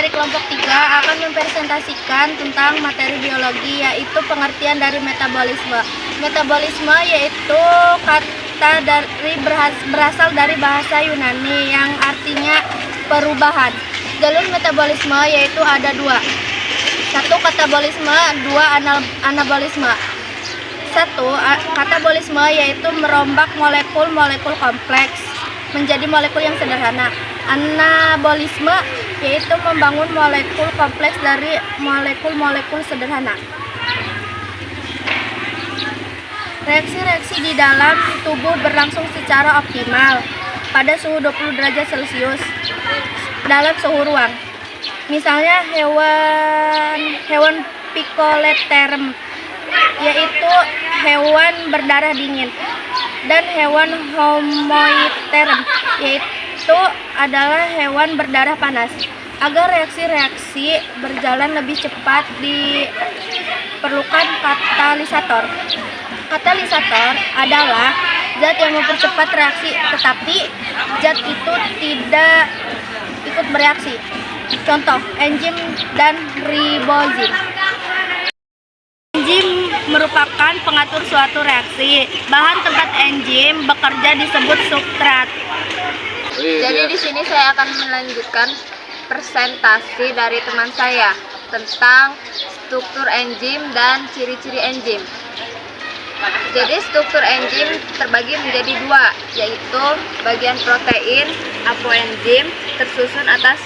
dari kelompok 3 akan mempresentasikan tentang materi biologi, yaitu pengertian dari metabolisme. Metabolisme yaitu kata berasal dari bahasa Yunani yang artinya perubahan. Jalur metabolisme yaitu ada dua. Satu, katabolisme, dua, anabolisme. Satu, katabolisme yaitu merombak molekul-molekul kompleks menjadi molekul yang sederhana. Anabolisme yaitu membangun molekul kompleks dari molekul-molekul sederhana. Reaksi-reaksi di dalam tubuh berlangsung secara optimal pada suhu 20 derajat Celcius dalam suhu ruang. Misalnya hewan Picoleptera yaitu hewan berdarah dingin, dan hewan Homoiptera yaitu adalah hewan berdarah panas. Agar reaksi-reaksi berjalan lebih cepat diperlukan katalisator. Katalisator adalah zat yang mempercepat reaksi, tetapi zat itu tidak ikut bereaksi. Contoh, enzim dan ribozim. Enzim merupakan pengatur suatu reaksi. Bahan tempat enzim bekerja disebut substrat. Jadi di sini saya akan melanjutkan presentasi dari teman saya tentang struktur enzim dan ciri-ciri enzim. Jadi struktur enzim terbagi menjadi dua, yaitu bagian protein, apoenzim, tersusun atas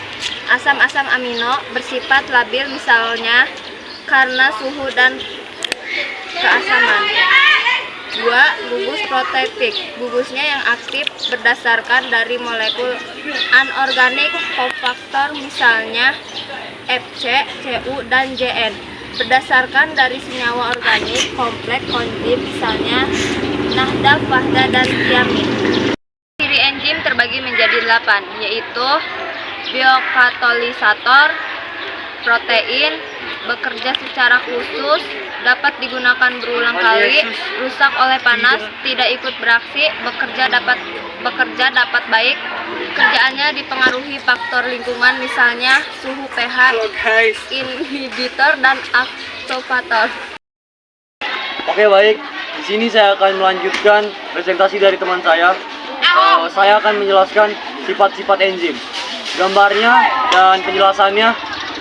asam-asam amino bersifat labil, misalnya karena suhu dan keasaman. Dua, gugus proteik. Gugusnya yang aktif berdasarkan dari molekul anorganik kofaktor, misalnya Fc, Cu, dan Jn. Berdasarkan dari senyawa organik kompleks koenzim, misalnya nahda, fahda, dan tiamin. Ciri enzim terbagi menjadi 8, yaitu biokatalisator, protein, bekerja secara khusus, dapat digunakan berulang kali, rusak oleh panas, tidak ikut beraksi, bekerja dapat baik. Kerjaannya dipengaruhi faktor lingkungan, misalnya suhu, pH, inhibitor, dan aktivator. Oke, baik. Di sini saya akan melanjutkan presentasi dari teman saya. Saya akan menjelaskan sifat-sifat enzim. Gambarnya dan penjelasannya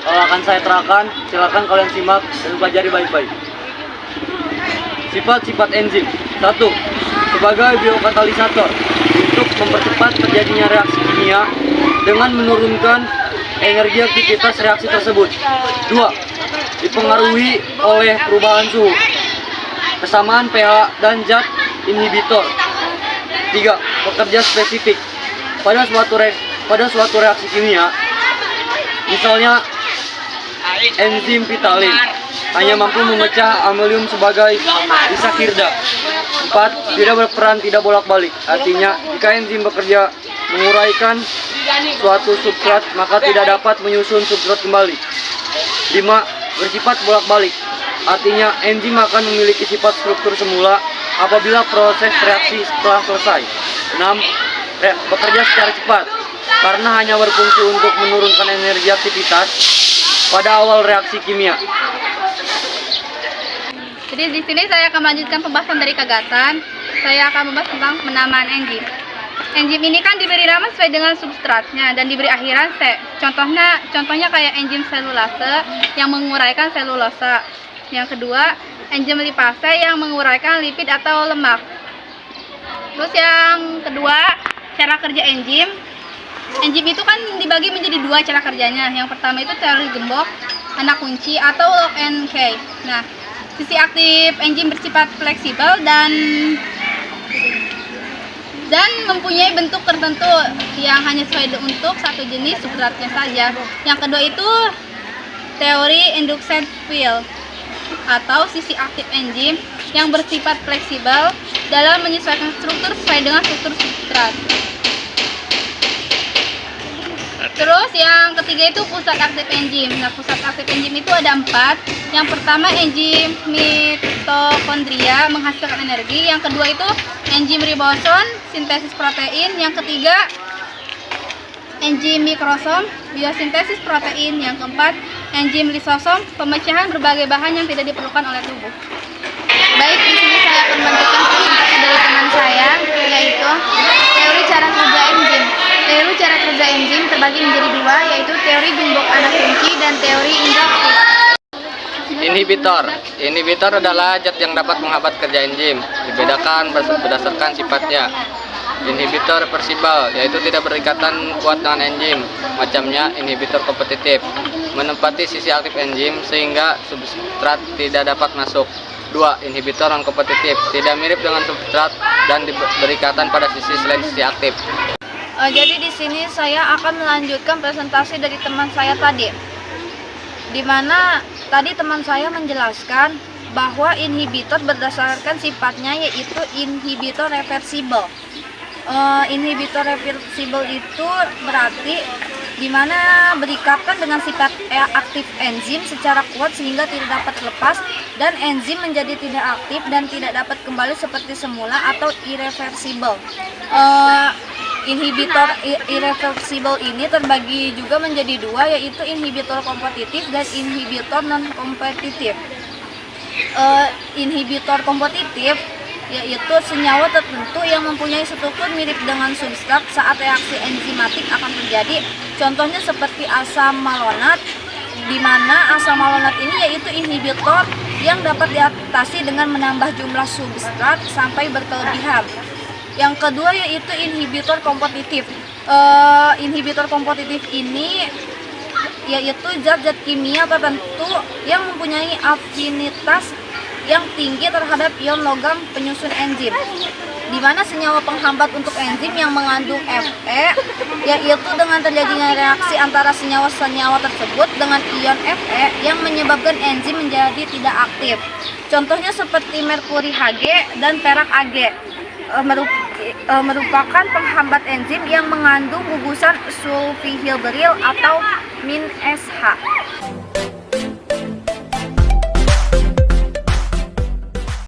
akan saya terangkan. Silakan kalian simak dan pelajari baik-baik. Sifat-sifat enzim. 1. Sebagai biokatalisator untuk mempercepat terjadinya reaksi kimia dengan menurunkan energi aktivitas reaksi tersebut. 2. Dipengaruhi oleh perubahan suhu, kesamaan pH, dan zat inhibitor. 3. Bekerja spesifik pada suatu reaksi kimia, misalnya enzim vitalin hanya mampu memecah amonium sebagai disakirda. 4. Tidak berperan, tidak bolak-balik. Artinya, jika enzim bekerja menguraikan suatu substrat, maka tidak dapat menyusun substrat kembali. 5. Bersifat bolak-balik. Artinya, enzim akan memiliki sifat struktur semula apabila proses reaksi telah selesai. 6. Bekerja secara cepat karena hanya berfungsi untuk menurunkan energi aktivitas pada awal reaksi kimia. Jadi di sini saya akan melanjutkan pembahasan dari kegatan. Saya akan membahas tentang penamaan enzim. Enzim ini kan diberi nama sesuai dengan substratnya dan diberi akhiran C. Contohnya kayak enzim selulase yang menguraikan selulosa. Yang kedua, enzim lipase yang menguraikan lipid atau lemak. Terus yang kedua, cara kerja enzim. Enzim itu kan dibagi menjadi dua cara kerjanya. Yang pertama itu teori gembok, anak kunci, atau lock and key. Nah, sisi aktif enzim bersifat fleksibel dan mempunyai bentuk tertentu yang hanya sesuai untuk satu jenis substratnya saja. Yang kedua itu teori induction field atau sisi aktif enzim yang bersifat fleksibel dalam menyesuaikan struktur sesuai dengan struktur substrat. Terus yang ketiga itu pusat aktif enzim. Nah, pusat aktif enzim itu ada 4. Yang pertama enzim mitokondria menghasilkan energi. Yang kedua itu enzim ribosom sintesis protein. Yang ketiga enzim mikrosom, biosintesis protein. Yang keempat, enzim lisosom, pemecahan berbagai bahan yang tidak diperlukan oleh tubuh. Baik, di sini saya akan membacakan presentasi dari teman saya, yaitu teori cara kerja enzim. Teori cara kerja enzim terbagi menjadi dua, yaitu teori gembok anak kunci dan teori induktif. Inhibitor adalah zat yang dapat menghambat kerja enzim. Dibedakan berdasarkan sifatnya. Inhibitor reversibel, yaitu tidak berikatan kuat dengan enzim. Macamnya inhibitor kompetitif, menempati sisi aktif enzim sehingga substrat tidak dapat masuk. 2. Inhibitor non kompetitif, tidak mirip dengan substrat dan berikatan pada sisi selain sisi aktif. Jadi di sini saya akan melanjutkan presentasi dari teman saya tadi, di mana tadi teman saya menjelaskan bahwa inhibitor berdasarkan sifatnya yaitu inhibitor reversibel. Inhibitor reversibel itu berarti di mana berikatan dengan sifat aktif enzim secara kuat sehingga tidak dapat lepas, dan enzim menjadi tidak aktif dan tidak dapat kembali seperti semula atau irreversible. Inhibitor irreversible ini terbagi juga menjadi dua, yaitu inhibitor kompetitif dan inhibitor non kompetitif. Inhibitor kompetitif yaitu senyawa tertentu yang mempunyai struktur mirip dengan substrat saat reaksi enzimatik akan terjadi. Contohnya seperti asam malonat, di mana asam malonat ini yaitu inhibitor yang dapat diatasi dengan menambah jumlah substrat sampai berkelebihan. Yang kedua yaitu inhibitor kompetitif. Inhibitor kompetitif ini yaitu zat-zat kimia tertentu yang mempunyai afinitas yang tinggi terhadap ion logam penyusun enzim, di mana senyawa penghambat untuk enzim yang mengandung Fe, yaitu dengan terjadinya reaksi antara senyawa-senyawa tersebut dengan ion Fe yang menyebabkan enzim menjadi tidak aktif. Contohnya seperti merkuri Hg dan perak Ag, merupakan penghambat enzim yang mengandung gugusan sulfihilberil atau min SH.